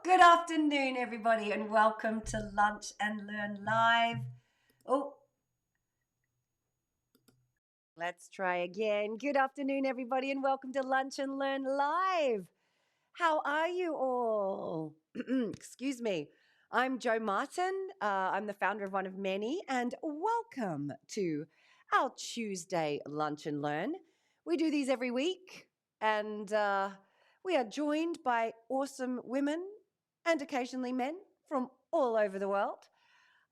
Good afternoon, everybody, and welcome to Lunch and Learn Live. Oh, let's try again. Good afternoon, everybody, and welcome to Lunch and Learn Live. How are you all? Excuse me. I'm Jo Martin. I'm the founder of One of Many, and welcome to our Tuesday Lunch and Learn. We do these every week, and we are joined by awesome women and occasionally men from all over the world.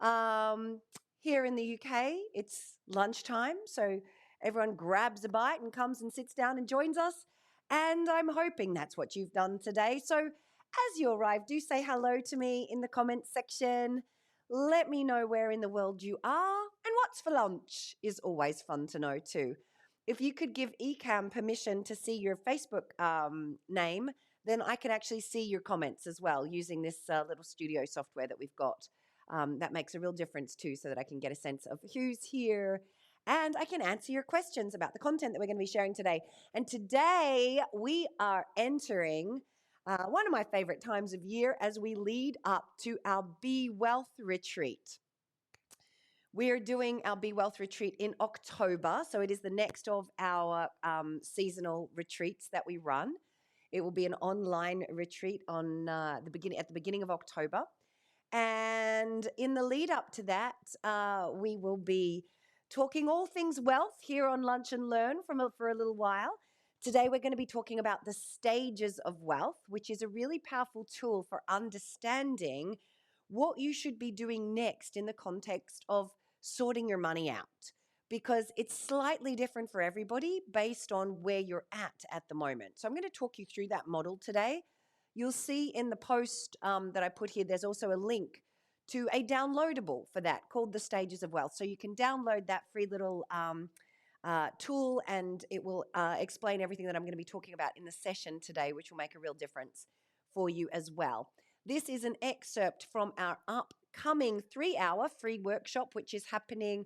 Um, Here in the UK, it's lunchtime, so everyone grabs a bite and comes and sits down and joins us. And I'm hoping that's what you've done today. So as you arrive, do say hello to me in the comments section. Let me know where in the world you are and what's for lunch is always fun to know too. If you could give Ecamm permission to see your Facebook name, then I can actually see your comments as well using this little studio software that we've got. That makes a real difference too, so that I can get a sense of who's here and I can answer your questions about the content that we're going to be sharing today. And today we are entering one of my favorite times of year as we lead up to our Be Wealth retreat. We're doing our Be Wealth retreat in October, so it is the next of our seasonal retreats that we run. It will be an online retreat on at the beginning of October. And in the lead up to that, we will be talking all things wealth here on Lunch and Learn for a little while. Today, we're going to be talking about the stages of wealth, which is a really powerful tool for understanding what you should be doing next in the context of sorting your money out, because it's slightly different for everybody based on where you're at the moment. So I'm going to talk you through that model today. You'll see in the post that I put here, there's also a link to a downloadable for that called The Stages of Wealth. So you can download that free little tool, and it will explain everything that I'm going to be talking about in the session today, which will make a real difference for you as well. This is an excerpt from our upcoming 3-hour free workshop, which is happening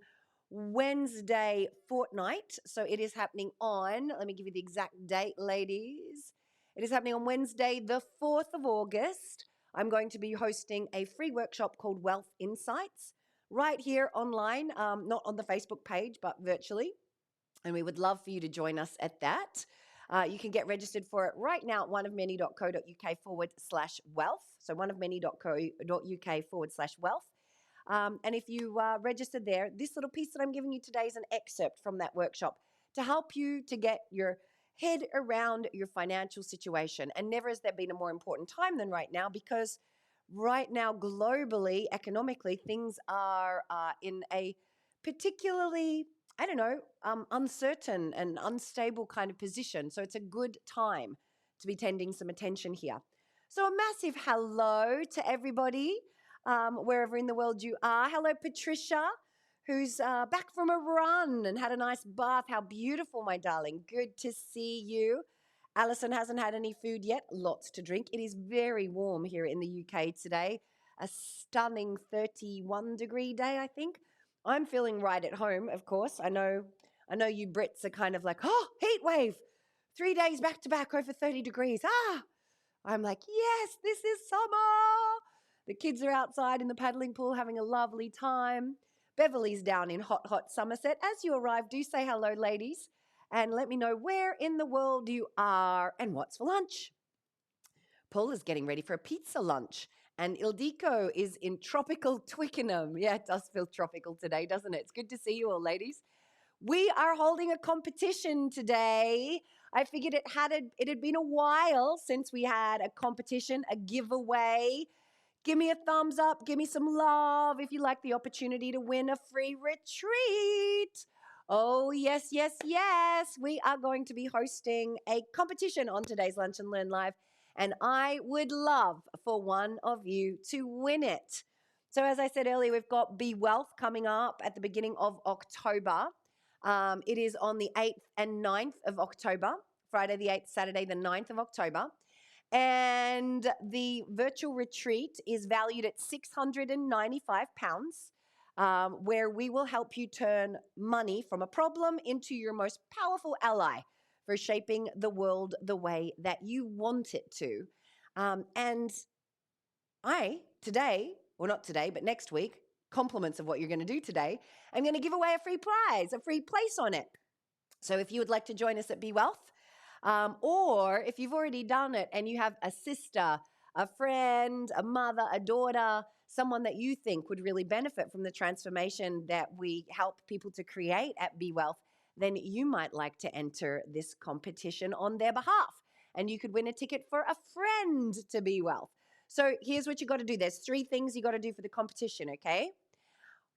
Wednesday fortnight. So it is happening on, let me give you the exact date, ladies. It is happening on Wednesday, the 4th of August. I'm going to be hosting a free workshop called Wealth Insights right here online, not on the Facebook page, but virtually. And we would love for you to join us at that. You can get registered for it right now at oneofmany.co.uk/wealth. So oneofmany.co.uk/wealth. And if you register there, this little piece that I'm giving you today is an excerpt from that workshop to help you to get your head around your financial situation. And never has there been a more important time than right now, because right now, globally, economically, things are in a particularly, uncertain and unstable kind of position. So it's a good time to be tending some attention here. So a massive hello to everybody, wherever in the world you are. Hello, Patricia, who's back from a run and had a nice bath. How beautiful, my darling. Good to see you. Alison hasn't had any food yet. Lots to drink. It is very warm here in the UK today. A stunning 31-degree day, I think. I'm feeling right at home, of course. I know you Brits are kind of like, oh, heat wave. 3 days back to back over 30 degrees. I'm like, yes, this is summer. The kids are outside in the paddling pool having a lovely time. Beverly's down in hot Somerset. As you arrive, do say hello, ladies, and let me know where in the world you are and what's for lunch. Paul is getting ready for a pizza lunch, and Ildiko is in tropical Twickenham. Yeah, it does feel tropical today, doesn't it? It's good to see you all, ladies. We are holding a competition today. I figured it had been a while since we had a competition, a giveaway. Give me a thumbs up, give me some love if you like the opportunity to win a free retreat. Oh, yes, yes, yes. We are going to be hosting a competition on today's Lunch and Learn Live, and I would love for one of you to win it. So as I said earlier, we've got Be Wealth coming up at the beginning of October. It is on the 8th and 9th of October, Friday the 8th, Saturday the 9th of October. And the virtual retreat is valued at £695, where we will help you turn money from a problem into your most powerful ally for shaping the world the way that you want it to. And today, or not today, but next week, compliments of what you're going to do today, I'm going to give away a free prize, a free place on it. So if you would like to join us at Be Wealth, or if you've already done it and you have a sister, a friend, a mother, a daughter, someone that you think would really benefit from the transformation that we help people to create at Be Wealth, then you might like to enter this competition on their behalf. And you could win a ticket for a friend to Be Wealth. So here's what you got to do. There's 3 things you got to do for the competition, okay?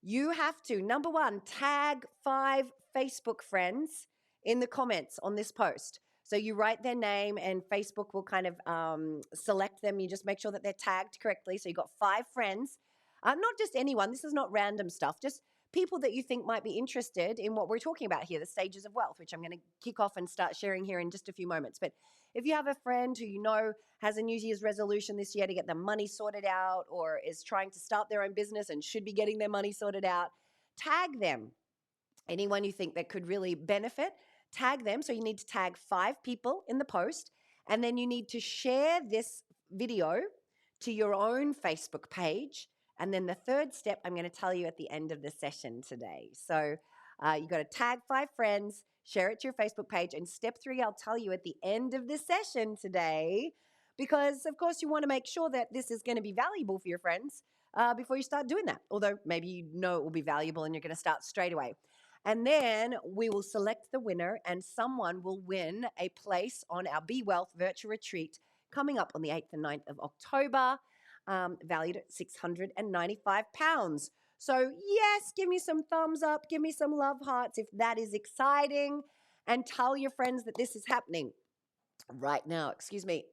You have to, number 1, tag 5 Facebook friends in the comments on this post. So you write their name and Facebook will kind of select them. You just make sure that they're tagged correctly. So you got 5 friends, not just anyone. This is not random stuff, just people that you think might be interested in what we're talking about here, the stages of wealth, which I'm going to kick off and start sharing here in just a few moments. But if you have a friend who you know has a New Year's resolution this year to get their money sorted out, or is trying to start their own business and should be getting their money sorted out, tag them. Anyone you think that could really benefit, tag them. So you need to tag 5 people in the post, and then you need to share this video to your own Facebook page. And then the third step, I'm going to tell you at the end of the session today. So you got to tag 5 friends, share it to your Facebook page, and step 3, I'll tell you at the end of the session today, because of course you want to make sure that this is going to be valuable for your friends before you start doing that. Although maybe you know it will be valuable and you're going to start straight away. And then we will select the winner, and someone will win a place on our Be Wealth virtual retreat coming up on the 8th and 9th of October, valued at £695. So yes, give me some thumbs up, give me some love hearts if that is exciting, and tell your friends that this is happening right now. Excuse me.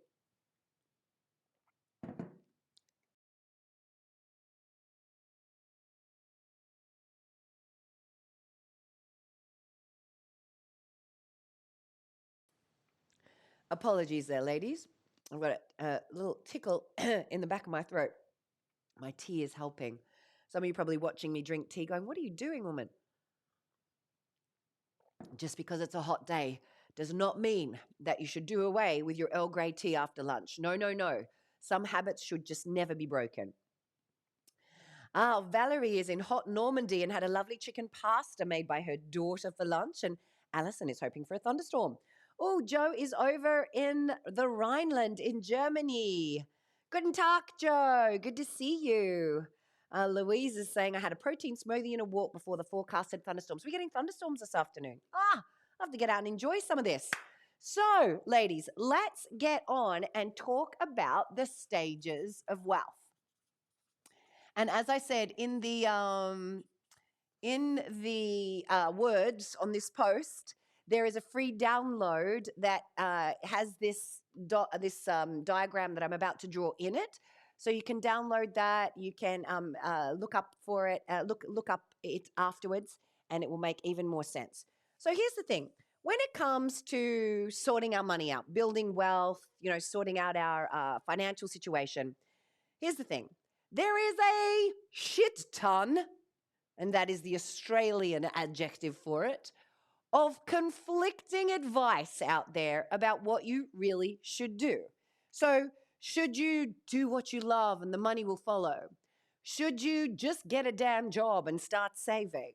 Apologies there, ladies. I've got a little tickle in the back of my throat. My tea is helping. Some of you probably watching me drink tea going, what are you doing, woman? Just because it's a hot day does not mean that you should do away with your Earl Grey tea after lunch. No, no, no. Some habits should just never be broken. Valerie is in hot Normandy and had a lovely chicken pasta made by her daughter for lunch, and Alison is hoping for a thunderstorm. Oh, Joe is over in the Rhineland in Germany. Guten Tag, Joe. Good to see you. Louise is saying, I had a protein smoothie and a walk before the forecasted thunderstorms. We're getting thunderstorms this afternoon. I'll have to get out and enjoy some of this. So, ladies, let's get on and talk about the stages of wealth. And as I said in the words on this post, there is a free download that has this diagram that I'm about to draw in it. So you can download that. You can look up for it, look up it afterwards, and it will make even more sense. So here's the thing. When it comes to sorting our money out, building wealth, sorting out our financial situation, here's the thing. There is a shit ton, and that is the Australian adjective for it, of conflicting advice out there about what you really should do. So, should you do what you love and the money will follow? Should you just get a damn job and start saving?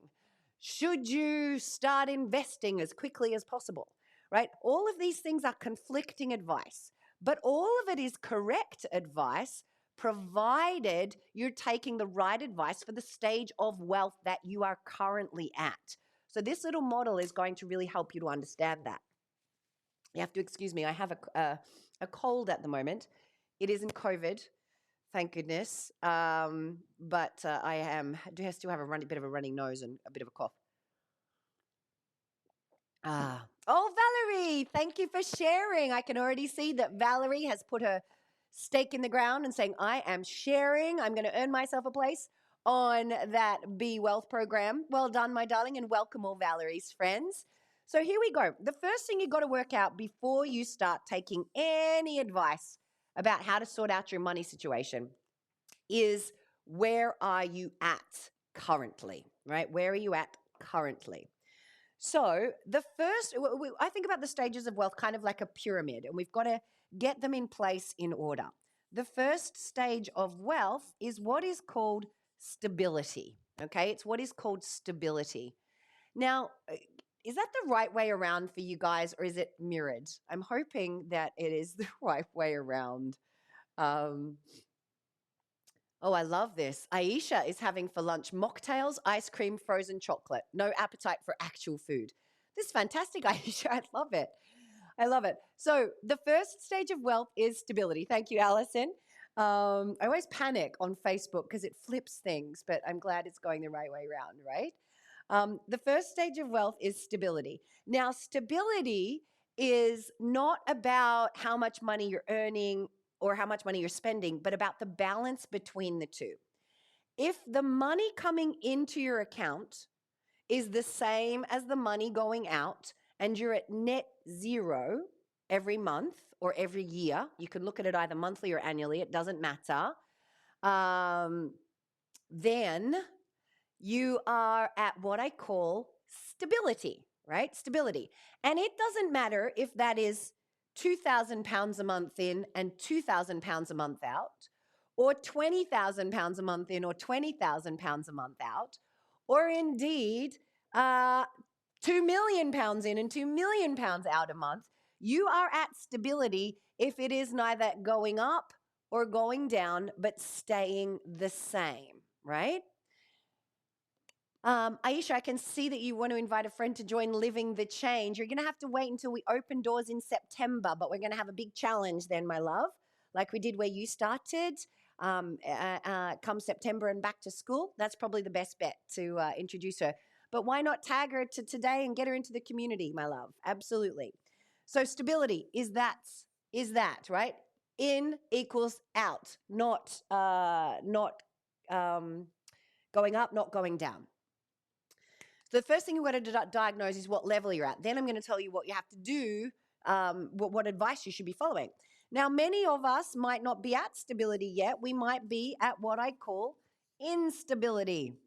Should you start investing as quickly as possible? Right? All of these things are conflicting advice, but all of it is correct advice, provided you're taking the right advice for the stage of wealth that you are currently at. So this little model is going to really help you to understand that. You have to excuse me. I have a cold at the moment. It isn't COVID, thank goodness. But I still have a bit of a running nose and a bit of a cough. Oh, Valerie, thank you for sharing. I can already see that Valerie has put her stake in the ground and saying, I am sharing. I'm going to earn myself a place on that Be Wealth program. Well done, my darling, and welcome all Valerie's friends. So here we go. The first thing you've got to work out before you start taking any advice about how to sort out your money situation is, where are you at currently, right? Where are you at currently? So the first, I think about the stages of wealth kind of like a pyramid, and we've got to get them in place in order. the first stage of wealth is what is called stability. Okay, it's what is called stability. Now, is that the right way around for you guys, or is it mirrored? I'm hoping that it is the right way around. Um, Oh, I love this. Aisha is having for lunch mocktails, ice cream, frozen chocolate. No appetite for actual food. This is fantastic, Aisha. I love it. I love it. So, the first stage of wealth is stability. Thank you, Alison. I always panic on Facebook because it flips things, but I'm glad it's going the right way around, right? The first stage of wealth is stability. Now, stability is not about how much money you're earning or how much money you're spending, but about the balance between the two. If the money coming into your account is the same as the money going out and you're at net zero every month or every year, you can look at it either monthly or annually, it doesn't matter, then you are at what I call stability, right? Stability. And it doesn't matter if that is £2,000 a month in and £2,000 a month out, or £20,000 a month in or £20,000 a month out, or indeed £2 million in and £2 million out a month. You are at stability if it is neither going up or going down, but staying the same, right? Aisha, I can see that you want to invite a friend to join Living the Change. You're going to have to wait until we open doors in September, but we're going to have a big challenge then, my love, like we did where you started. Come September and back to school, that's probably the best bet to introduce her. But why not tag her to today and get her into the community, my love? Absolutely. So stability is that, right? In equals out, not going up, not going down. The first thing you've got to diagnose is what level you're at. Then I'm going to tell you what you have to do, what advice you should be following. Now, many of us might not be at stability yet. We might be at what I call instability.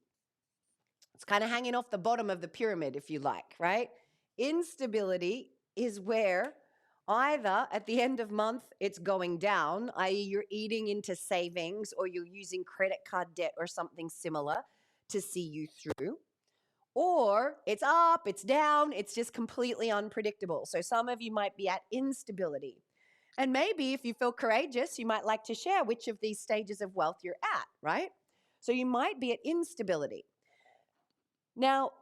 It's kind of hanging off the bottom of the pyramid, if you like, right? Instability is where either at the end of month it's going down, i.e. you're eating into savings or you're using credit card debt or something similar to see you through. Or it's up, it's down, it's just completely unpredictable. So some of you might be at instability. And maybe if you feel courageous, you might like to share which of these stages of wealth you're at, right? So you might be at instability. Now,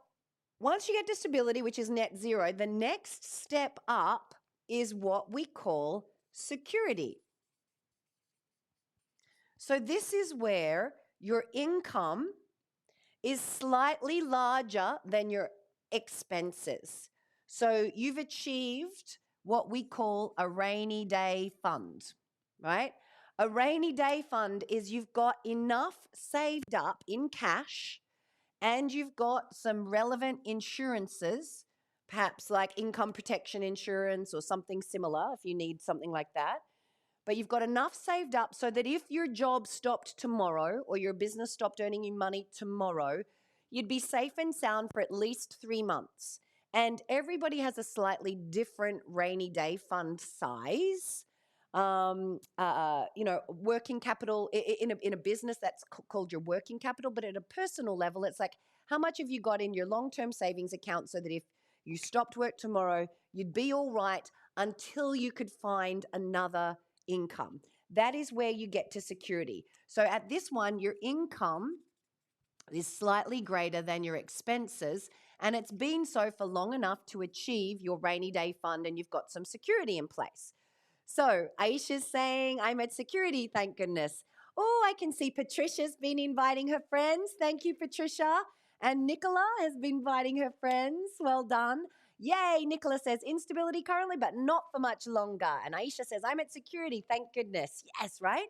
once you get to stability, which is net zero, the next step up is what we call security. So this is where your income is slightly larger than your expenses. So you've achieved what we call a rainy day fund, right? A rainy day fund is you've got enough saved up in cash and you've got some relevant insurances, perhaps like income protection insurance or something similar if you need something like that. But you've got enough saved up so that if your job stopped tomorrow or your business stopped earning you money tomorrow, you'd be safe and sound for at least 3 months. And everybody has a slightly different rainy day fund size. Working capital in a business that's called your working capital, but at a personal level, it's like how much have you got in your long-term savings account so that if you stopped work tomorrow, you'd be all right until you could find another income. That is where you get to security. So at this one, your income is slightly greater than your expenses, and it's been so for long enough to achieve your rainy day fund and you've got some security in place. So Aisha's saying, I'm at security, thank goodness. Oh, I can see Patricia's been inviting her friends. Thank you, Patricia. And Nicola has been inviting her friends. Well done. Yay, Nicola says, instability currently, but not for much longer. And Aisha says, I'm at security, thank goodness. Yes, right?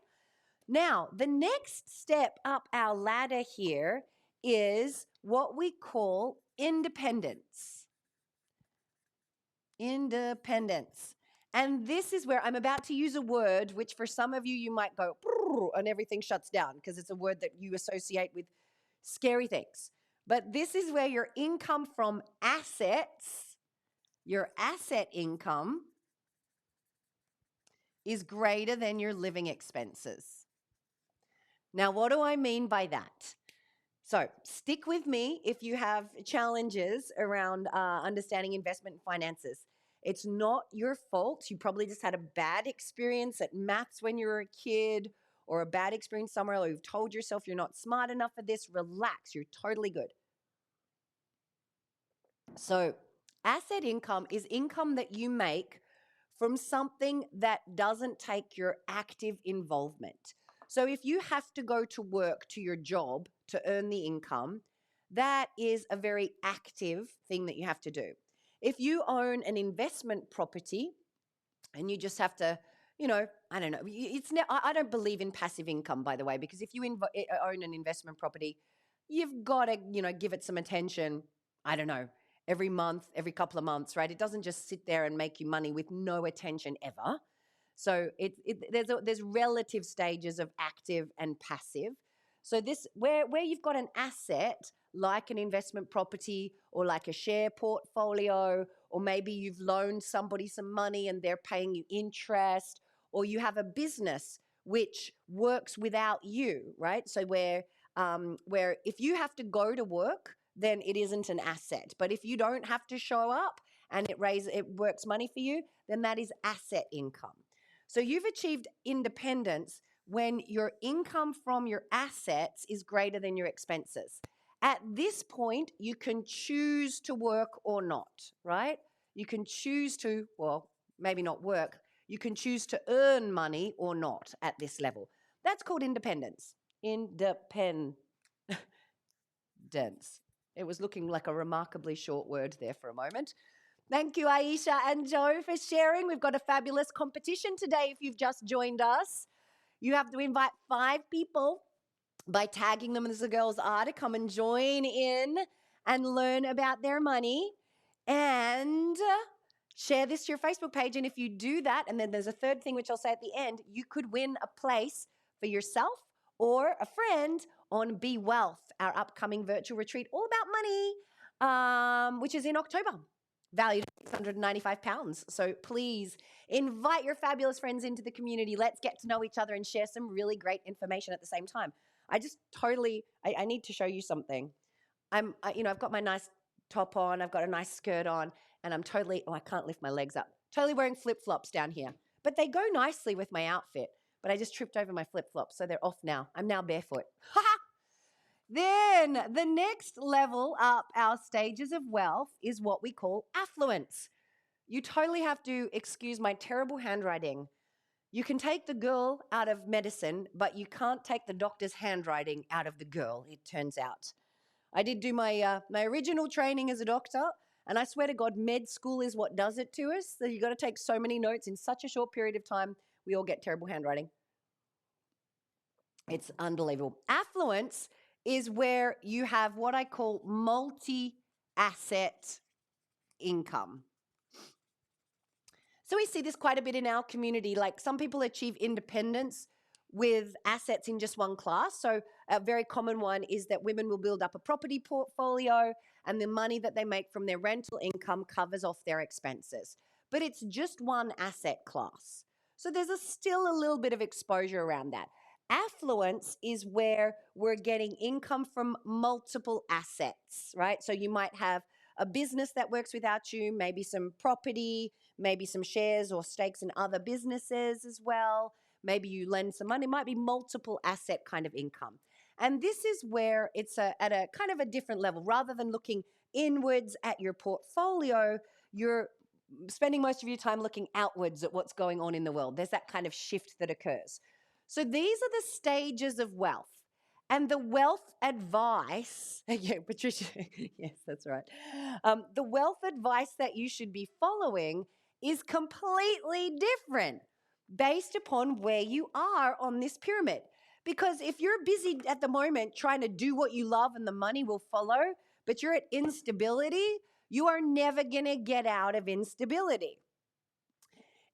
Now, the next step up our ladder here is what we call independence. Independence. And this is where I'm about to use a word which for some of you, you might go, and everything shuts down because it's a word that you associate with scary things. But this is where your income from assets, your asset income, is greater than your living expenses. Now, what do I mean by that? So, stick with me if you have challenges around understanding investment and finances. It's not your fault. You probably just had a bad experience at maths when you were a kid, or a bad experience somewhere, or you've told yourself you're not smart enough for this. Relax, you're totally good. So, asset income is income that you make from something that doesn't take your active involvement. So, if you have to go to work to your job to earn the income, that is a very active thing that you have to do. If you own an investment property and you just have to, I don't know. I don't believe in passive income, by the way, because if you own an investment property, you've got to, give it some attention. I don't know, every month, every couple of months, right? It doesn't just sit there and make you money with no attention ever. So there's relative stages of active and passive. So this where you've got an asset like an investment property or like a share portfolio, or maybe you've loaned somebody some money and they're paying you interest, or you have a business which works without you, right? So where if you have to go to work, then it isn't an asset. But if you don't have to show up and it works money for you, then that is asset income. So you've achieved independence when your income from your assets is greater than your expenses. At this point, you can choose to work or not, right? You can choose to, well, maybe not work. You can choose to earn money or not at this level. That's called independence. Independence. It was looking like a remarkably short word there for a moment. Thank you, Aisha and Joe, for sharing. We've got a fabulous competition today if you've just joined us. You have to invite 5 people by tagging them as the girls are to come and join in and learn about their money, and share this to your Facebook page. And if you do that, and then there's a third thing which I'll say at the end, you could win a place for yourself or a friend on Be Wealth, our upcoming virtual retreat all about money, which is in October, valued at £695. So please invite your fabulous friends into the community. Let's get to know each other and share some really great information at the same time. I need to show you something. I've got my nice top on, I've got a nice skirt on, and I'm totally, I can't lift my legs up, totally wearing flip-flops down here. But they go nicely with my outfit, but I just tripped over my flip-flops, so they're off now. I'm now barefoot. Then the next level up our stages of wealth is what we call affluence. You totally have to excuse my terrible handwriting. You can take the girl out of medicine, but you can't take the doctor's handwriting out of the girl, it turns out. I did do my original training as a doctor, and I swear to God, med school is what does it to us. So you got to take so many notes in such a short period of time. We all get terrible handwriting. It's unbelievable. Affluence is where you have what I call multi-asset income. So we see this quite a bit in our community. Like some people achieve independence with assets in just one class. So a very common one is that women will build up a property portfolio and the money that they make from their rental income covers off their expenses. But it's just one asset class. So there's still a little bit of exposure around that. Affluence is where we're getting income from multiple assets, right? So you might have a business that works without you, maybe some property, maybe some shares or stakes in other businesses as well. Maybe you lend some money. It might be multiple asset kind of income. And this is where it's at a kind of a different level. Rather than looking inwards at your portfolio, you're spending most of your time looking outwards at what's going on in the world. There's that kind of shift that occurs. So these are the stages of wealth. And the wealth advice, yeah, Patricia, yes, that's right. The wealth advice that you should be following is completely different based upon where you are on this pyramid. Because if you're busy at the moment trying to do what you love and the money will follow, but you're at instability, you are never going to get out of instability.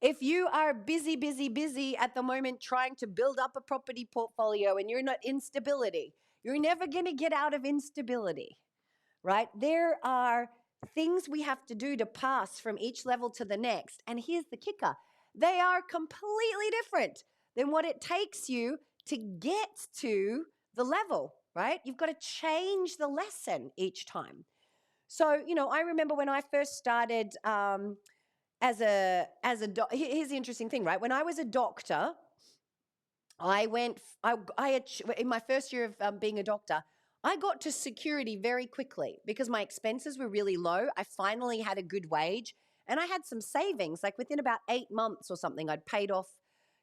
If you are busy at the moment trying to build up a property portfolio and you're not instability, you're never going to get out of instability, right? There are things we have to do to pass from each level to the next. And here's the kicker. they are completely different than what it takes you to get to the level, right? You've got to change the lesson each time. So, I remember when I first started here's the interesting thing, right? When I was a doctor, in my first year of being a doctor, I got to security very quickly because my expenses were really low. I finally had a good wage and I had some savings. Like within about 8 months or something, I'd paid off.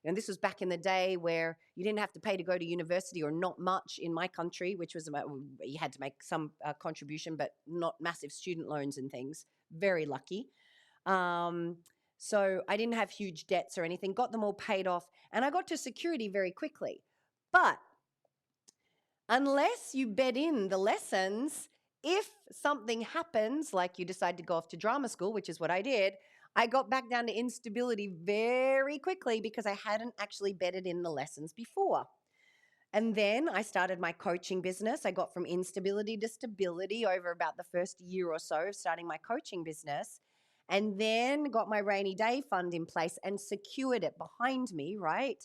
And this was back in the day where you didn't have to pay to go to university, or not much in my country, which was about, you had to make some contribution, but not massive student loans and things. Very lucky. Um, so I didn't have huge debts or anything, got them all paid off, and I got to security very quickly. But unless you bed in the lessons, if something happens, like you decide to go off to drama school, which is what I did, I got back down to instability very quickly because I hadn't actually bedded in the lessons before. And then I started my coaching business. I got from instability to stability over about the first year or so of starting my coaching business. And then got my rainy day fund in place and secured it behind me, right?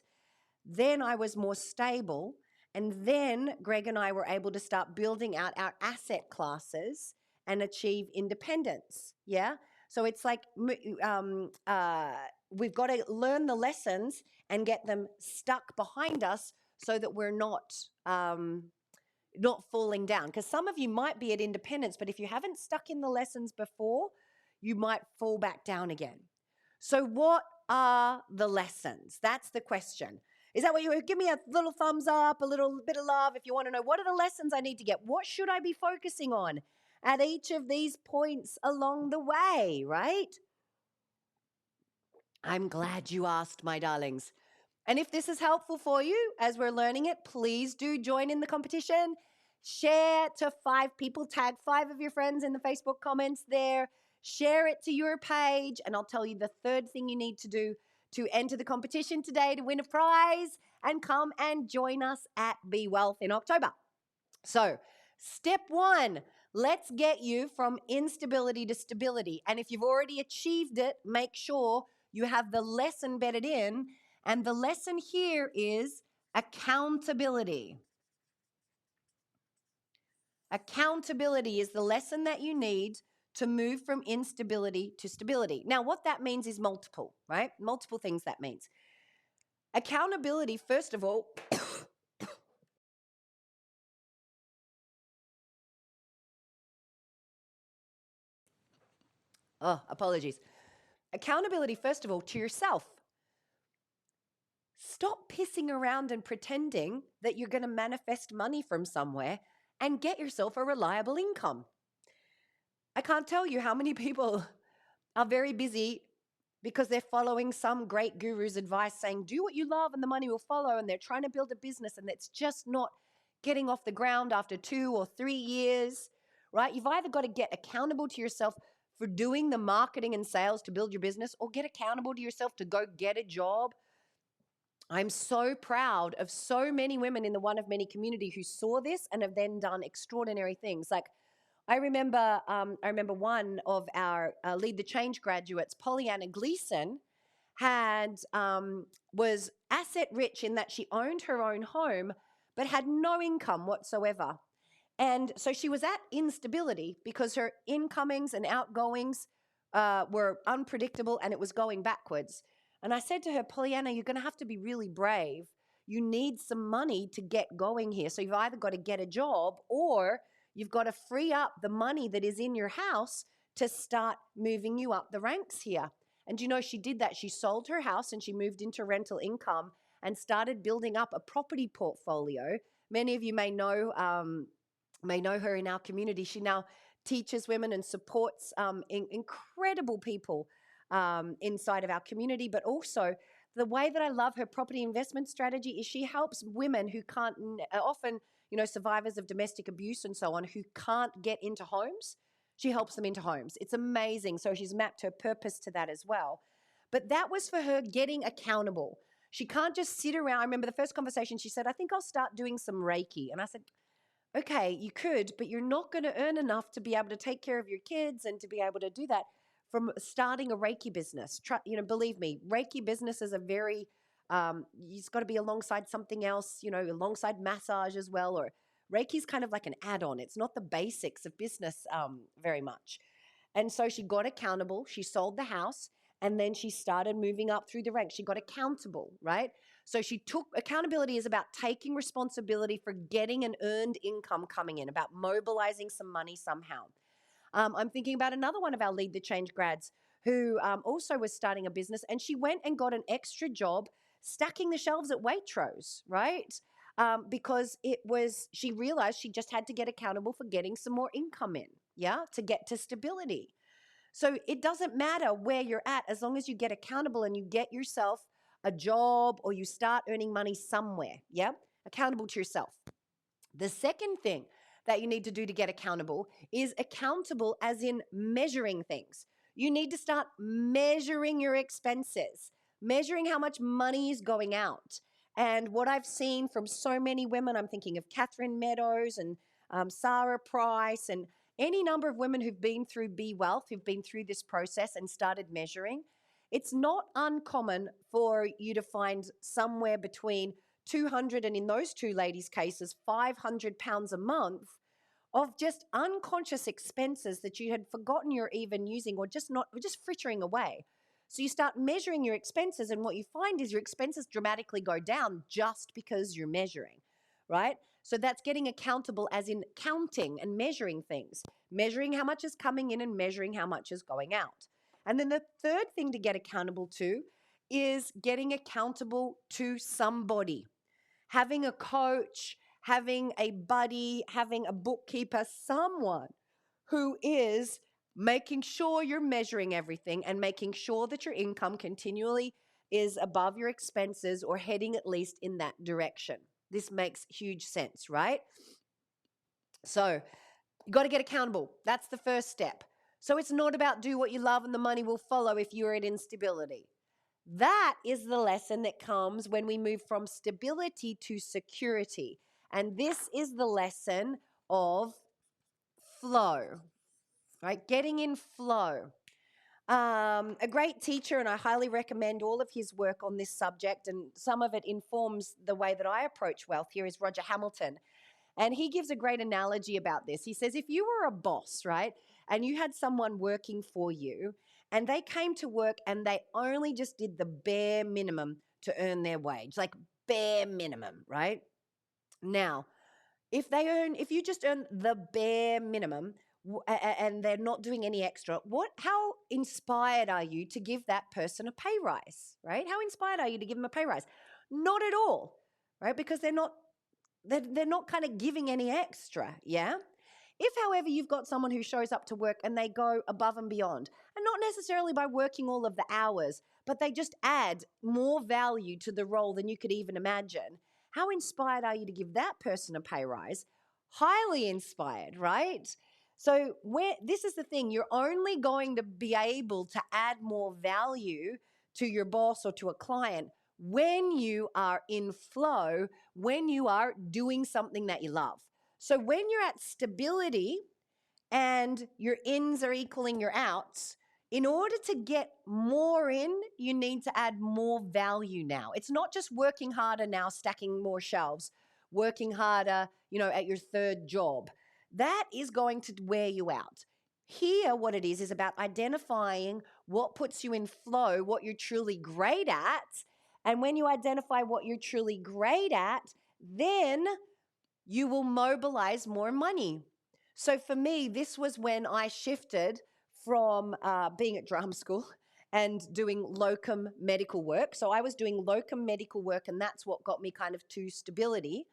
Then I was more stable. And then Greg and I were able to start building out our asset classes and achieve independence. Yeah. So it's like we've got to learn the lessons and get them stuck behind us so that we're not falling down. Because some of you might be at independence, but if you haven't stuck in the lessons before, you might fall back down again. So what are the lessons? That's the question. Is that what you give me a little thumbs up, a little bit of love if you want to know what are the lessons I need to get? What should I be focusing on at each of these points along the way, right? I'm glad you asked, my darlings. And if this is helpful for you as we're learning it, please do join in the competition. Share to 5 people, tag 5 of your friends in the Facebook comments there. Share it to your page, and I'll tell you the third thing you need to do to enter the competition today to win a prize and come and join us at Be Wealth in October. So, step 1, let's get you from instability to stability. And if you've already achieved it, make sure you have the lesson bedded in. And the lesson here is accountability. Accountability is the lesson that you need to move from instability to stability. Now, what that means is multiple, right? Multiple things that means. Accountability, first of all, apologies. Accountability, first of all, to yourself. Stop pissing around and pretending that you're going to manifest money from somewhere and get yourself a reliable income. I can't tell you how many people are very busy because they're following some great guru's advice saying, do what you love and the money will follow. And they're trying to build a business and it's just not getting off the ground after 2 or 3 years, right? You've either got to get accountable to yourself for doing the marketing and sales to build your business, or get accountable to yourself to go get a job. I'm so proud of so many women in the One of Many community who saw this and have then done extraordinary things. Like I remember one of our Lead the Change graduates, Pollyanna Gleason, was asset rich in that she owned her own home, but had no income whatsoever. And so she was at instability because her incomings and outgoings were unpredictable and it was going backwards. And I said to her, Pollyanna, you're going to have to be really brave. You need some money to get going here. So you've either got to get a job or you've got to free up the money that is in your house to start moving you up the ranks here. And you know, she did that. She sold her house and she moved into rental income and started building up a property portfolio. Many of you may know her in our community. She now teaches women and supports incredible people inside of our community. But also, the way that I love her property investment strategy is she helps women who can't, often, survivors of domestic abuse and so on, who can't get into homes. She helps them into homes. It's amazing. So she's mapped her purpose to that as well. But that was for her getting accountable. She can't just sit around. I remember the first conversation, she said, I think I'll start doing some Reiki. And I said, okay, you could, but you're not going to earn enough to be able to take care of your kids and to be able to do that. from starting a Reiki business. Believe me, Reiki businesses are very, it's got to be alongside something else, alongside massage as well, or Reiki's kind of like an add-on. It's not the basics of business very much. And so she got accountable. She sold the house and then she started moving up through the ranks. She got accountable, right? So she took accountability is about taking responsibility for getting an earned income coming in, about mobilizing some money somehow. I'm thinking about another one of our Lead the Change grads who also was starting a business, and she went and got an extra job stacking the shelves at Waitrose, right? Because she realized she just had to get accountable for getting some more income in, to get to stability. So it doesn't matter where you're at as long as you get accountable and you get yourself a job or you start earning money somewhere, accountable to yourself. The second thing that you need to do to get accountable is accountable as in measuring things. You need to start measuring your expenses, measuring how much money is going out. And what I've seen from so many women, I'm thinking of Catherine Meadows and Sarah Price and any number of women who've been through Be Wealth, who've been through this process and started measuring. It's not uncommon for you to find somewhere between 200 and in those two ladies' cases, £500 a month of just unconscious expenses that you had forgotten you're even using or just frittering away. So you start measuring your expenses, and what you find is your expenses dramatically go down just because you're measuring, right? So that's getting accountable as in counting and measuring things, measuring how much is coming in and measuring how much is going out. And then the third thing to get accountable to is getting accountable to somebody. Having a coach, having a buddy, having a bookkeeper, someone who is making sure you're measuring everything and making sure that your income continually is above your expenses or heading at least in that direction. This makes huge sense, right? So you got to get accountable. That's the first step. So it's not about do what you love and the money will follow if you're in instability. That is the lesson that comes when we move from stability to security. And this is the lesson of flow, right? Getting in flow. A great teacher, and I highly recommend all of his work on this subject, and some of it informs the way that I approach wealth here, is Roger Hamilton. And he gives a great analogy about this. He says, if you were a boss, right, and you had someone working for you, and they came to work and they only just did the bare minimum to earn their wage, like bare minimum, right? Now, if you just earn the bare minimum and they're not doing any extra, how inspired are you to give that person a pay rise, right? How inspired are you to give them a pay rise? Not at all, right? Because they're not kind of giving any extra, yeah? If, however, you've got someone who shows up to work and they go above and beyond, and not necessarily by working all of the hours, but they just add more value to the role than you could even imagine, how inspired are you to give that person a pay rise? Highly inspired, right? So this is the thing, you're only going to be able to add more value to your boss or to a client when you are in flow, when you are doing something that you love. So when you're at stability and your ins are equaling your outs, in order to get more in, you need to add more value now. It's not just working harder now, stacking more shelves, working harder, at your third job. That is going to wear you out. Here, what it is about identifying what puts you in flow, what you're truly great at. And when you identify what you're truly great at, then you will mobilize more money. So for me, this was when I shifted from being at drama school and doing locum medical work. So I was doing locum medical work, and that's what got me kind of to stability.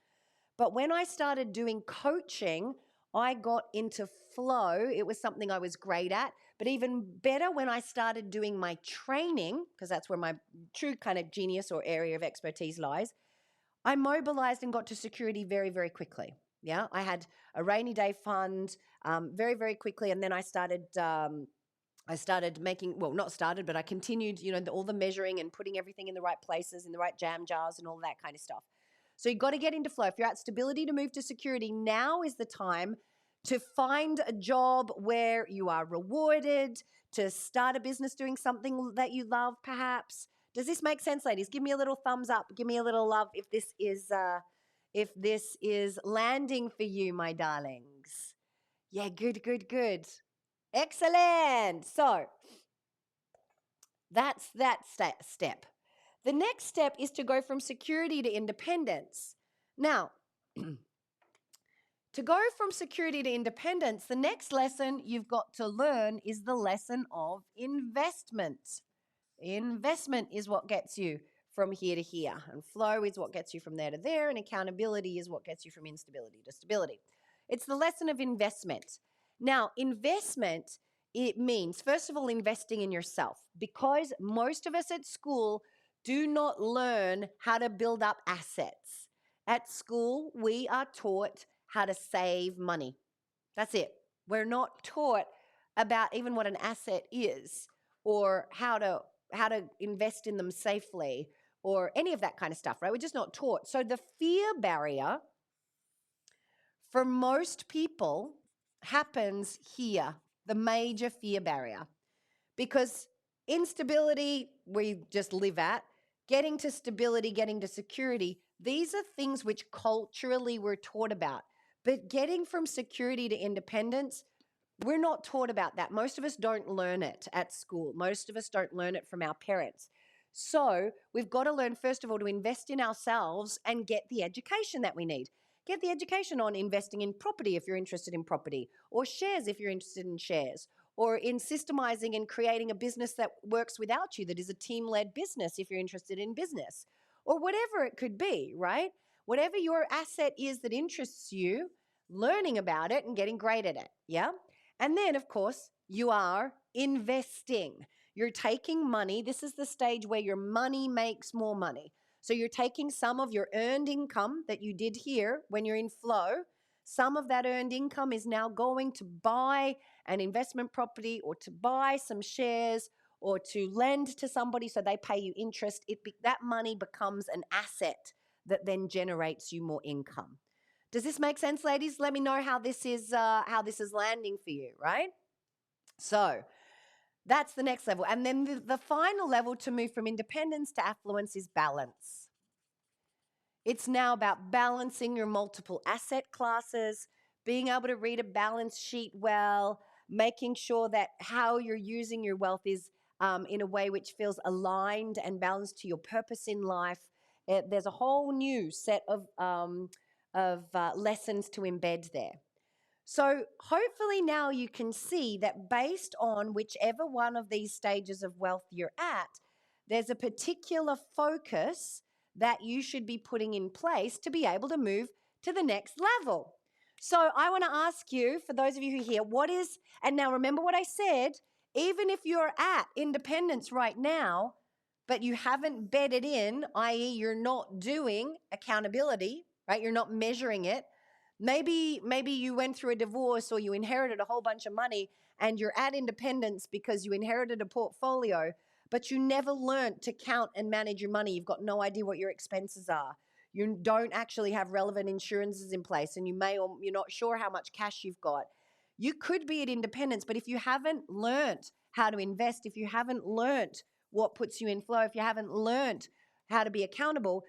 But when I started doing coaching, I got into flow. It was something I was great at. But even better when I started doing my training, because that's where my true kind of genius or area of expertise lies, I mobilized and got to security very, very quickly. Yeah, I had a rainy day fund very, very quickly. And then I started making, well, not started, but I continued, all the measuring and putting everything in the right places, in the right jam jars and all that kind of stuff. So you've got to get into flow. If you're at stability to move to security, now is the time to find a job where you are rewarded, to start a business doing something that you love, perhaps. Does this make sense, ladies? Give me a little thumbs up. Give me a little love if this is landing for you, my darlings. Yeah, good, good, good. Excellent. So that's that step. The next step is to go from security to independence. Now, to go from security to independence, the next lesson you've got to learn is the lesson of investment. Investment is what gets you from here to here, and flow is what gets you from there to there, and accountability is what gets you from instability to stability. It's the lesson of investment. Now, investment, it means, first of all, investing in yourself, because most of us at school do not learn how to build up assets. At school, we are taught how to save money. That's it. We're not taught about even what an asset is, or how to invest in them safely, or any of that kind of stuff, right? We're just not taught. So the fear barrier for most people happens here, the major fear barrier, because instability we just live at, getting to stability, getting to security, these are things which culturally we're taught about. But getting from security to independence, we're not taught about that. Most of us don't learn it at school. Most of us don't learn it from our parents. So we've got to learn, first of all, to invest in ourselves and get the education that we need. Get the education on investing in property if you're interested in property, or shares if you're interested in shares, or in systemizing and creating a business that works without you, that is a team-led business if you're interested in business, or whatever it could be, right? Whatever your asset is that interests you, learning about it and getting great at it, yeah? And then, of course, you are investing. You're taking money. This is the stage where your money makes more money. So you're taking some of your earned income that you did here when you're in flow. Some of that earned income is now going to buy an investment property, or to buy some shares, or to lend to somebody so they pay you interest. That money becomes an asset that then generates you more income. Does this make sense, ladies? Let me know how this is landing for you, right? So that's the next level. And then the final level to move from independence to affluence is balance. It's now about balancing your multiple asset classes, being able to read a balance sheet well, making sure that how you're using your wealth is in a way which feels aligned and balanced to your purpose in life. There's a whole new set of lessons to embed there. So hopefully now you can see that based on whichever one of these stages of wealth you're at, there's a particular focus that you should be putting in place to be able to move to the next level. So I want to ask you, for those of you who hear, and now remember what I said, even if you're at independence right now, but you haven't bedded in, i.e. you're not doing accountability, right? You're not measuring it. Maybe you went through a divorce, or you inherited a whole bunch of money and you're at independence because you inherited a portfolio, but you never learned to count and manage your money. You've got no idea what your expenses are. You don't actually have relevant insurances in place, and you're not sure how much cash you've got. You could be at independence, but if you haven't learned how to invest, if you haven't learned what puts you in flow, if you haven't learned how to be accountable,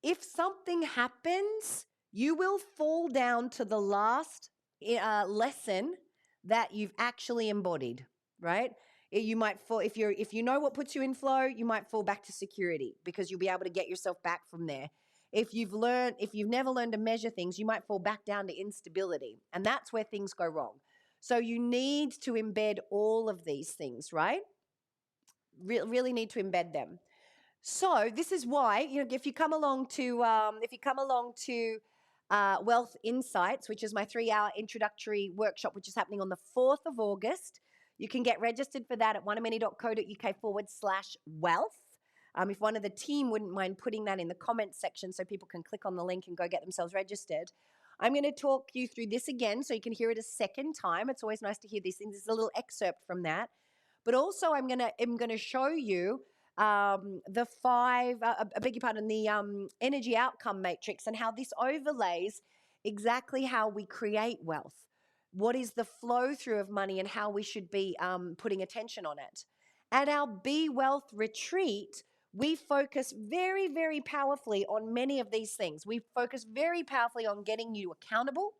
if something happens, you will fall down to the last lesson that you've actually embodied, right? You might fall, if you know what puts you in flow, you might fall back to security, because you'll be able to get yourself back from there. If you've never learned to measure things, you might fall back down to instability, and that's where things go wrong. So you need to embed all of these things, right? Really need to embed them. So this is why, if you come along to Wealth Insights, which is my 3-hour introductory workshop, which is happening on the 4th of August, you can get registered for that at oneamany.co.uk/wealth. If one of the team wouldn't mind putting that in the comments section so people can click on the link and go get themselves registered. I'm going to talk you through this again so you can hear it a second time. It's always nice to hear these things. There's a little excerpt from that. But also I'm going to show you the energy outcome matrix, and how this overlays exactly how we create wealth. what is the flow through of money and how we should be putting attention on it. At our Be Wealth retreat, we focus very, very powerfully on many of these things. We focus very powerfully on getting you accountable.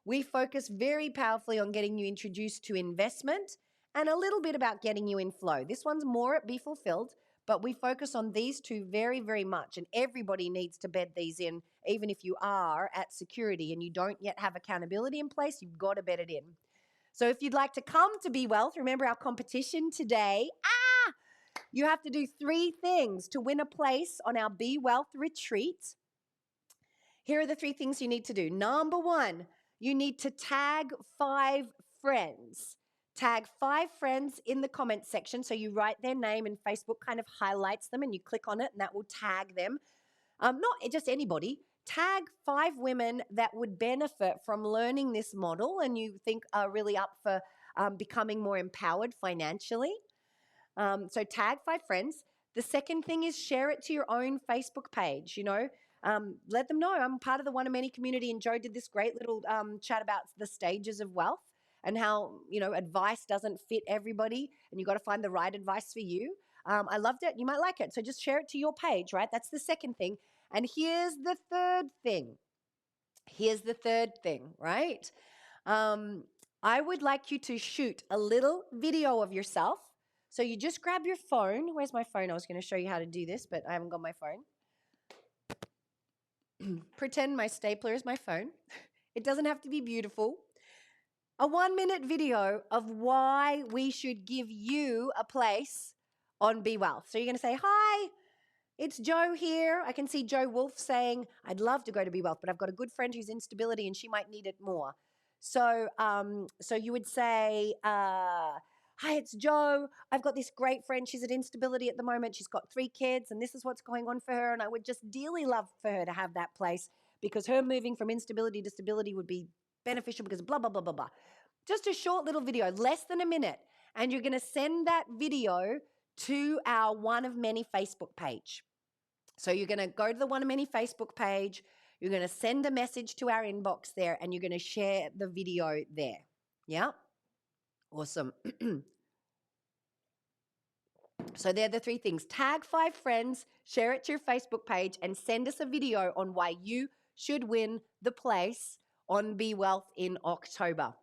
We focus very powerfully on getting you introduced to investment and a little bit about getting you in flow. This one's more at Be Fulfilled, but we focus on these two very, very much. And everybody needs to bed these in, even if you are at security and you don't yet have accountability in place, you've got to bed it in. So if you'd like to come to Be Wealth, remember our competition today. You have to do 3 things to win a place on our Be Wealth retreat. Here are the 3 things you need to do. Number 1, you need to tag 5 friends. Tag 5 friends in the comments section. So you write their name and Facebook kind of highlights them and you click on it and that will tag them. Not just anybody. Tag 5 women that would benefit from learning this model and you think are really up for becoming more empowered financially. So tag 5 friends. The second thing is share it to your own Facebook page, let them know I'm part of the One of Many community, and Joe did this great little chat about the stages of wealth and how, advice doesn't fit everybody and you've got to find the right advice for you. I loved it. You might like it. So just share it to your page, right? That's the second thing. And here's the third thing. Right? I would like you to shoot a little video of yourself. So you just grab your phone. Where's my phone? I was going to show you how to do this, but I haven't got my phone. Pretend my stapler is my phone. It doesn't have to be beautiful. A 1-minute video of why we should give you a place on Be Wealth. So you're going to say, hi, it's Joe here. I can see Joe Wolf saying, I'd love to go to Be Wealth, but I've got a good friend who's in stability and she might need it more. So you would say, hi, it's Joe. I've got this great friend. She's at instability at the moment. She's got 3 kids and this is what's going on for her. And I would just dearly love for her to have that place because her moving from instability to stability would be beneficial because blah, blah, blah, blah, blah. Just a short little video, less than a minute. And you're going to send that video to our One of Many Facebook page. So you're going to go to the One of Many Facebook page. You're going to send a message to our inbox there and you're going to share the video there. Yeah? Awesome. So they're the 3 things. Tag 5 friends, share it to your Facebook page, and send us a video on why you should win the place on Be Wealth in October.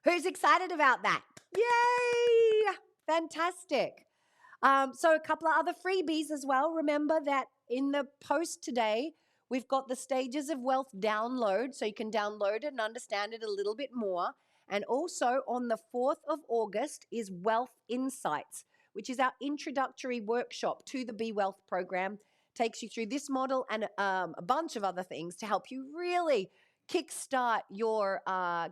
Who's excited about that? Yay! Fantastic. So a couple of other freebies as well. Remember that in the post today, we've got the Stages of Wealth download, so you can download it and understand it a little bit more. And also on the 4th of August is Wealth Insights, which is our introductory workshop to the Be Wealth program. Takes you through this model and a bunch of other things to help you really kickstart your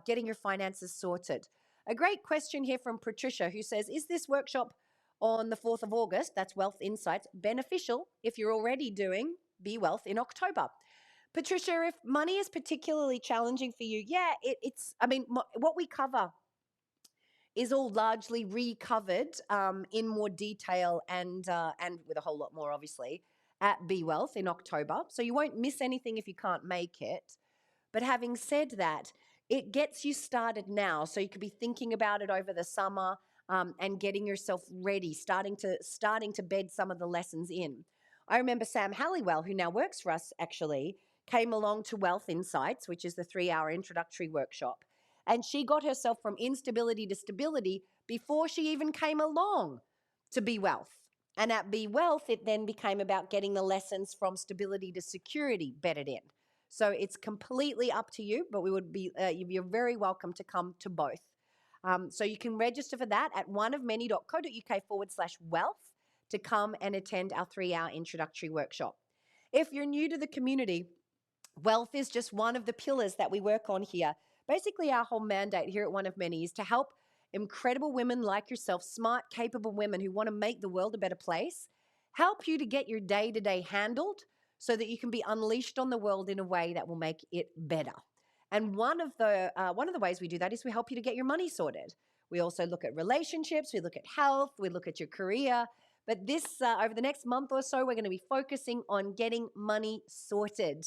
getting your finances sorted. A great question here from Patricia who says, is this workshop on the 4th of August, that's Wealth Insights, beneficial if you're already doing Be Wealth in October? Patricia, if money is particularly challenging for you, what we cover is all largely recovered in more detail and with a whole lot more, obviously, at Be Wealth in October. So you won't miss anything if you can't make it. But having said that, it gets you started now. So you could be thinking about it over the summer and getting yourself ready, starting to bed some of the lessons in. I remember Sam Halliwell, who now works for us actually, came along to Wealth Insights, which is the 3-hour introductory workshop. And she got herself from instability to stability before she even came along to Be Wealth. And at Be Wealth, it then became about getting the lessons from stability to security bedded in. So it's completely up to you, but you're very welcome to come to both. So you can register for that at oneofmany.co.uk/wealth to come and attend our 3-hour introductory workshop. If you're new to the community, wealth is just one of the pillars that we work on here. Basically, our whole mandate here at One of Many is to help incredible women like yourself, smart, capable women who want to make the world a better place, help you to get your day-to-day handled so that you can be unleashed on the world in a way that will make it better. And one of the ways we do that is we help you to get your money sorted. We also look at relationships, we look at health, we look at your career. But this, over the next month or so, we're going to be focusing on getting money sorted.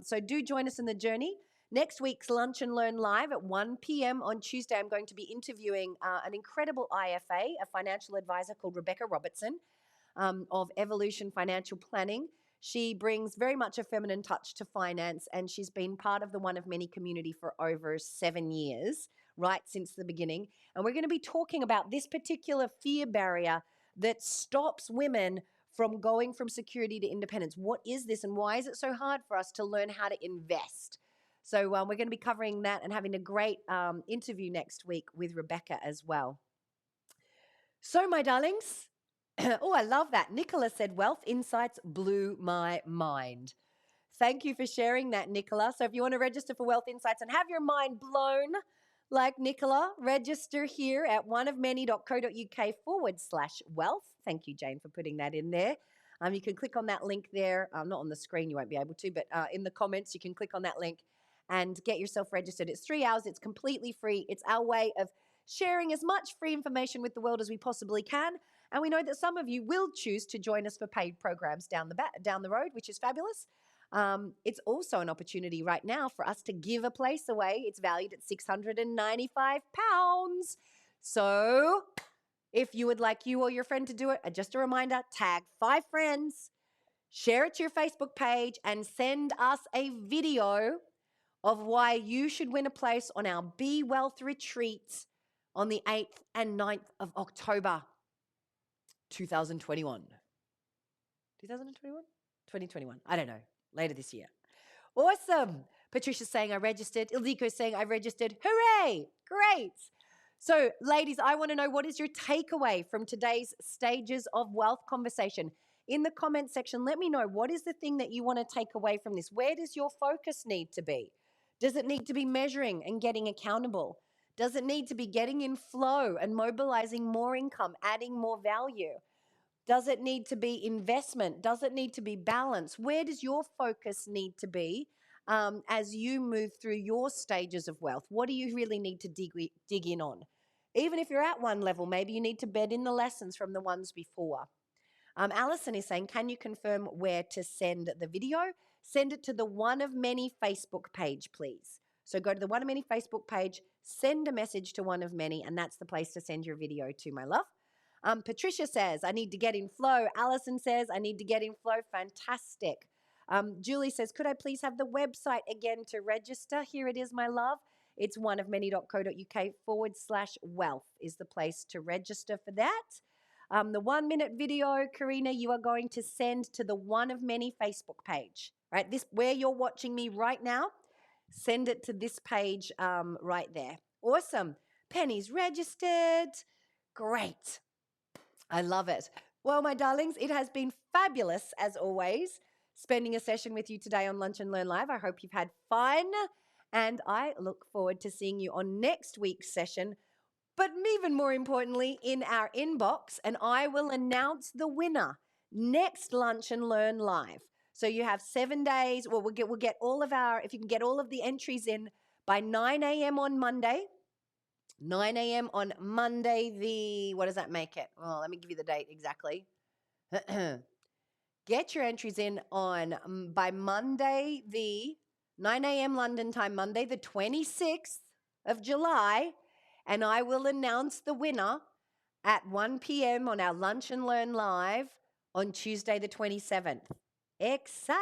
So do join us in the journey. Next week's Lunch and Learn Live at 1 p.m. on Tuesday, I'm going to be interviewing an incredible IFA, a financial advisor called Rebecca Robertson of Evolution Financial Planning. She brings very much a feminine touch to finance, and she's been part of the One of Many community for over 7 years, right since the beginning. And we're going to be talking about this particular fear barrier that stops women from going from security to independence. What is this, and why is it so hard for us to learn how to invest? So we're going to be covering that and having a great interview next week with Rebecca as well. So, my darlings, oh, I love that. Nicola said, Wealth Insights blew my mind. Thank you for sharing that, Nicola. So if you want to register for Wealth Insights and have your mind blown like Nicola, register here at oneofmany.co.uk/wealth. Thank you, Jane, for putting that in there. You can click on that link there. Not on the screen, you won't be able to, but in the comments, you can click on that link and get yourself registered. It's 3 hours. It's completely free. It's our way of sharing as much free information with the world as we possibly can. And we know that some of you will choose to join us for paid programs down the road, which is fabulous. It's also an opportunity right now for us to give a place away. It's valued at £695. So if you would like you or your friend to do it, just a reminder, tag 5 friends, share it to your Facebook page, and send us a video of why you should win a place on our Be Wealth retreat on the 8th and 9th of October, 2021. 2021? 2021. I don't know. Later this year. Awesome. Patricia's saying I registered. Ildiko's saying I registered. Hooray. Great. So, ladies, I want to know, what is your takeaway from today's Stages of Wealth conversation? In the comment section, let me know, what is the thing that you want to take away from this? Where does your focus need to be? Does it need to be measuring and getting accountable? Does it need to be getting in flow and mobilizing more income, adding more value? Does it need to be investment? Does it need to be balance? Where does your focus need to be as you move through your stages of wealth? What do you really need to dig in on? Even if you're at one level, maybe you need to bed in the lessons from the ones before. Alison is saying, can you confirm where to send the video? Send it to the One of Many Facebook page, please. So go to the One of Many Facebook page, send a message to One of Many, and that's the place to send your video to, my love. Patricia says, I need to get in flow. Alison says, I need to get in flow. Fantastic. Julie says, could I please have the website again to register? Here it is, my love. It's oneofmany.co.uk/wealth is the place to register for that. The 1-minute video, Karina, you are going to send to the One of Many Facebook page, right? This, where you're watching me right now, send it to this page right there. Awesome. Penny's registered. Great. I love it. Well, my darlings, it has been fabulous, as always, spending a session with you today on Lunch and Learn Live. I hope you've had fun, and I look forward to seeing you on next week's session, but even more importantly, in our inbox, and I will announce the winner next Lunch and Learn Live. So you have 7 days. Well, we'll get all of our, if you can get all of the entries in by 9 a.m. on Monday, 9 a.m. on Monday, what does that make it? Well, let me give you the date exactly. Get your entries in on by Monday, the 9 a.m. London time, Monday, the 26th of July, and I will announce the winner at 1 p.m. on our Lunch and Learn Live on Tuesday, the 27th. Exciting!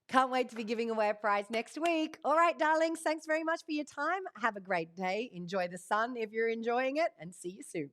Can't wait to be giving away a prize next week. All right, darlings, thanks very much for your time. Have a great day. Enjoy the sun if you're enjoying it, and see you soon.